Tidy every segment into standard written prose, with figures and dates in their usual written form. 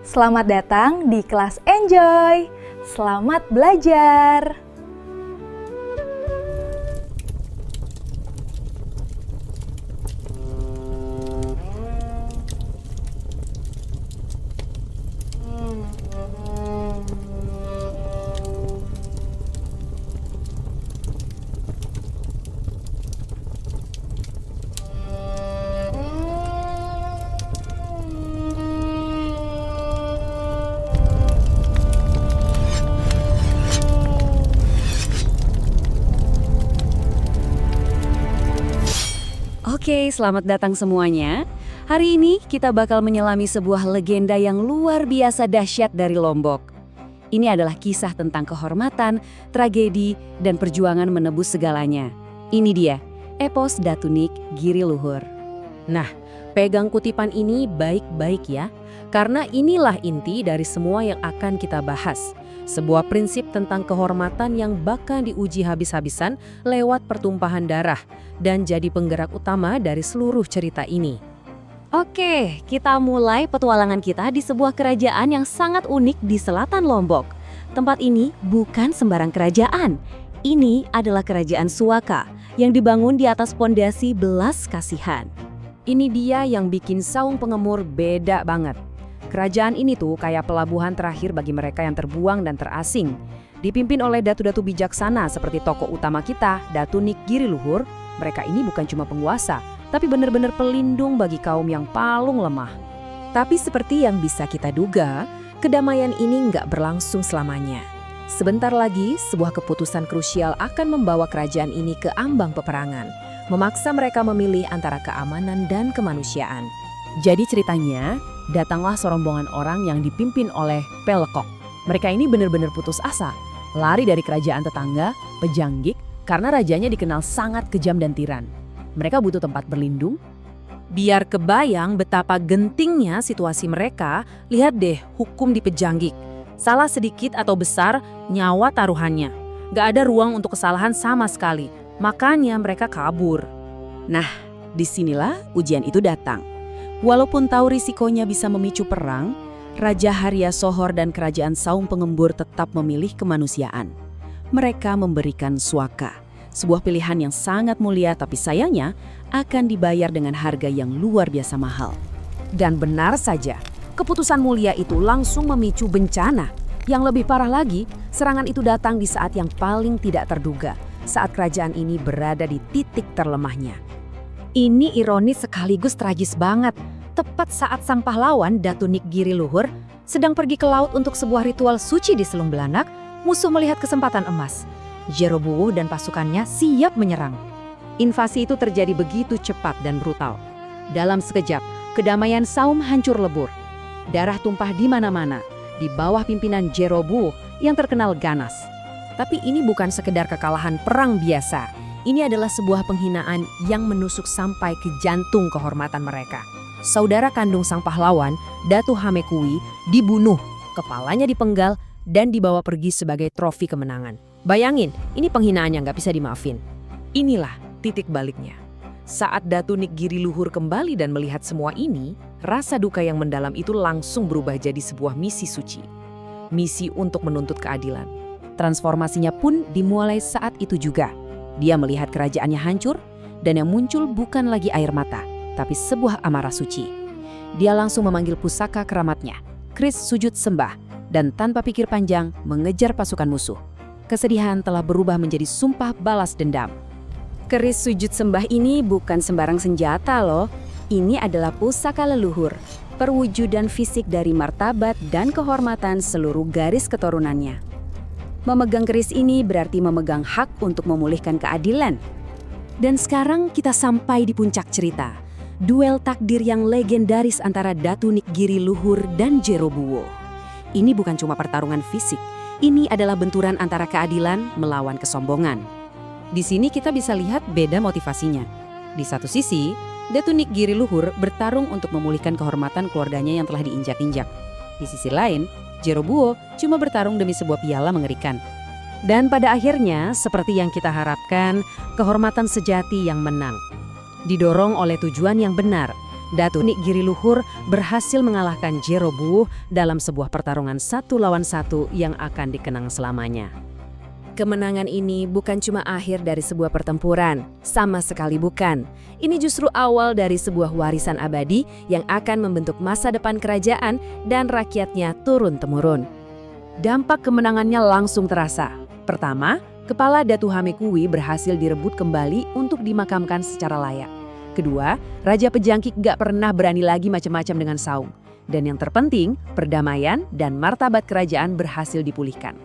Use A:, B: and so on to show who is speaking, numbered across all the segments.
A: Selamat datang di kelas Enjoy. Selamat belajar.
B: Oke, selamat datang semuanya. Hari ini kita bakal menyelami sebuah legenda yang luar biasa dahsyat dari Lombok. Ini adalah kisah tentang kehormatan, tragedi, dan perjuangan menebus segalanya. Ini dia, epos Datunik Giri Luhur.
C: Nah, pegang kutipan ini baik-baik ya, karena inilah inti dari semua yang akan kita bahas. Sebuah prinsip tentang kehormatan yang bakal diuji habis-habisan lewat pertumpahan darah dan jadi penggerak utama dari seluruh cerita ini.
B: Oke, kita mulai petualangan kita di sebuah kerajaan yang sangat unik di selatan Lombok. Tempat ini bukan sembarang kerajaan. Ini adalah kerajaan Suaka yang dibangun di atas pondasi belas kasihan.
C: Ini dia yang bikin Saung Pengemur beda banget. Kerajaan ini tuh kayak pelabuhan terakhir bagi mereka yang terbuang dan terasing. Dipimpin oleh datu-datu bijaksana seperti tokoh utama kita, Datunik Giri Luhur, mereka ini bukan cuma penguasa, tapi benar-benar pelindung bagi kaum yang paling lemah. Tapi seperti yang bisa kita duga, kedamaian ini nggak berlangsung selamanya. Sebentar lagi, sebuah keputusan krusial akan membawa kerajaan ini ke ambang peperangan, memaksa mereka memilih antara keamanan dan kemanusiaan. Jadi ceritanya, datanglah serombongan orang yang dipimpin oleh Pelekok. Mereka ini benar-benar putus asa, lari dari kerajaan tetangga, Pejanggik, karena rajanya dikenal sangat kejam dan tiran. Mereka butuh tempat berlindung. Biar kebayang betapa gentingnya situasi mereka, lihat deh hukum di Pejanggik. Salah sedikit atau besar, nyawa taruhannya. Gak ada ruang untuk kesalahan sama sekali, makanya mereka kabur. Nah, disinilah ujian itu datang. Walaupun tahu risikonya bisa memicu perang, Raja Harya Sohor dan Kerajaan Saung Pengembur tetap memilih kemanusiaan. Mereka memberikan Suaka, sebuah pilihan yang sangat mulia tapi sayangnya akan dibayar dengan harga yang luar biasa mahal. Dan benar saja, keputusan mulia itu langsung memicu bencana. Yang lebih parah lagi, serangan itu datang di saat yang paling tidak terduga, saat kerajaan ini berada di titik terlemahnya.
B: Ini ironis sekaligus tragis banget. Tepat saat sang pahlawan Datunik Giri Luhur sedang pergi ke laut untuk sebuah ritual suci di Selung Belanak, musuh melihat kesempatan emas. Jerobowo dan pasukannya siap menyerang. Invasi itu terjadi begitu cepat dan brutal. Dalam sekejap, kedamaian Saum hancur lebur. Darah tumpah di mana-mana, di bawah pimpinan Jerobowo yang terkenal ganas.
C: Tapi ini bukan sekedar kekalahan perang biasa. Ini adalah sebuah penghinaan yang menusuk sampai ke jantung kehormatan mereka. Saudara kandung sang pahlawan, Datu Hamekui, dibunuh, kepalanya dipenggal, dan dibawa pergi sebagai trofi kemenangan. Bayangin, ini penghinaan yang gak bisa dimaafin. Inilah titik baliknya. Saat Datunik Giri Luhur kembali dan melihat semua ini, rasa duka yang mendalam itu langsung berubah jadi sebuah misi suci. Misi untuk menuntut keadilan. Transformasinya pun dimulai saat itu juga. Dia melihat kerajaannya hancur, dan yang muncul bukan lagi air mata, tapi sebuah amarah suci. Dia langsung memanggil pusaka keramatnya, keris sujud sembah, dan tanpa pikir panjang mengejar pasukan musuh. Kesedihan telah berubah menjadi sumpah balas dendam.
B: Keris sujud sembah ini bukan sembarang senjata loh. Ini adalah pusaka leluhur, perwujudan fisik dari martabat dan kehormatan seluruh garis keturunannya. Memegang keris ini berarti memegang hak untuk memulihkan keadilan. Dan sekarang kita sampai di puncak cerita. Duel takdir yang legendaris antara Datunik Giri Luhur dan Jerobowo. Ini bukan cuma pertarungan fisik, ini adalah benturan antara keadilan melawan kesombongan. Di sini kita bisa lihat beda motivasinya. Di satu sisi, Datunik Giri Luhur bertarung untuk memulihkan kehormatan keluarganya yang telah diinjak-injak. Di sisi lain, Jerobowo cuma bertarung demi sebuah piala mengerikan. Dan pada akhirnya, seperti yang kita harapkan, kehormatan sejati yang menang. Didorong oleh tujuan yang benar,
C: Datu Nik Giri Luhur berhasil mengalahkan Jerobuh dalam sebuah pertarungan 1 lawan 1 yang akan dikenang selamanya.
B: Kemenangan ini bukan cuma akhir dari sebuah pertempuran, sama sekali bukan. Ini justru awal dari sebuah warisan abadi yang akan membentuk masa depan kerajaan dan rakyatnya turun-temurun.
C: Dampak kemenangannya langsung terasa. Pertama, kepala Datu Hamekuwi berhasil direbut kembali untuk dimakamkan secara layak. Kedua, Raja Pejangkik gak pernah berani lagi macam-macam dengan Saung. Dan yang terpenting, perdamaian dan martabat kerajaan berhasil dipulihkan.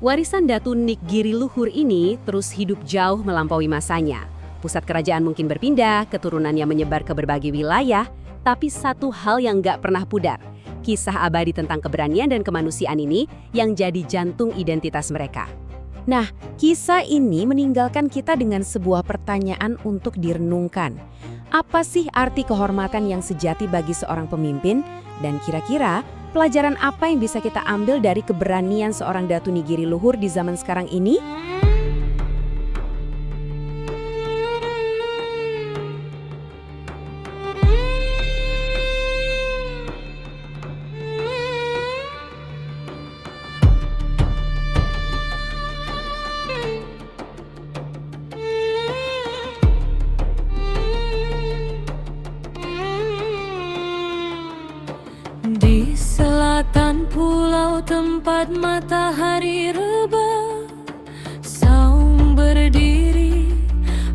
B: Warisan Datu Nik Giri Luhur ini terus hidup jauh melampaui masanya. Pusat kerajaan mungkin berpindah, keturunannya menyebar ke berbagai wilayah, tapi satu hal yang gak pernah pudar. Kisah abadi tentang keberanian dan kemanusiaan ini yang jadi jantung identitas mereka. Nah, kisah ini meninggalkan kita dengan sebuah pertanyaan untuk direnungkan. Apa sih arti kehormatan yang sejati bagi seorang pemimpin? Dan kira-kira pelajaran apa yang bisa kita ambil dari keberanian seorang Datu Nik Giri Luhur di zaman sekarang ini?
D: Di selatan pulau tempat matahari rebah, Saung berdiri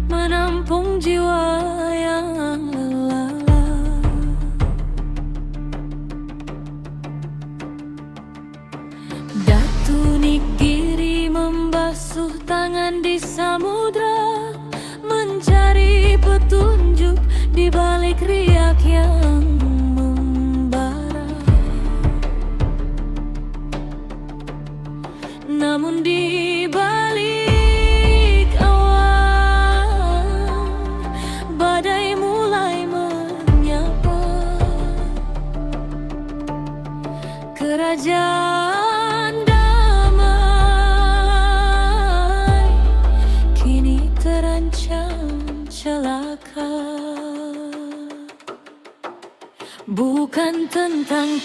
D: menampung jiwa yang lelah. Datu Nik Giri membasuh tangan di samudra, mencari petunjuk di balik riak yang namun di balik awan, badai mulai menyapa. Kerajaan damai kini terancam celaka. Bukan tentang